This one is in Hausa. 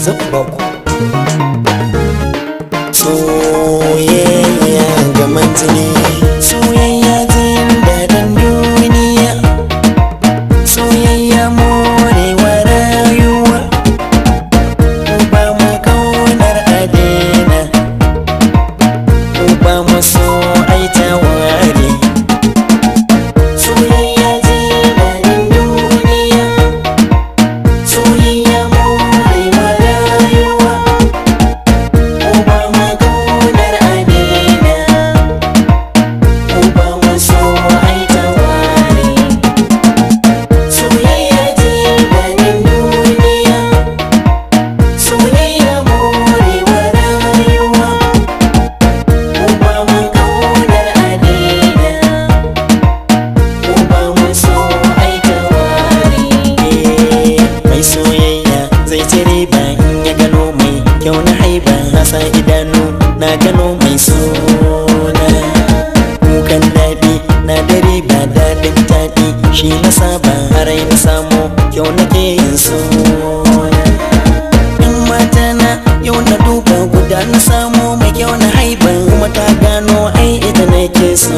Zubbaku soyayya ga manzili, soyayya jin daɗin duniya, soyayya morewa rayuwa, ba mu kaunar adina, ba mu so ai tawari. Soyayya jin daɗin duniya, soyayya morewa rayuwa, ba mu kaunar adina, ba mu so ai tawari. Soyayya jin daɗin duniya, soyayya morewa rayuwa, ba mu kaunar adina, ba mu so ai tawari. Mai soyayya zai ci riba in ya gano mai kyau na haiba, na sa idanu na gano mai suna. Kukan daɗi na da riba, daɗin daɗi shi na saba, harai na samu kyau nake yin suna. In mata na yau na duba guda na samu mai kyau na haiba, kuma ta gano ai ita nake so.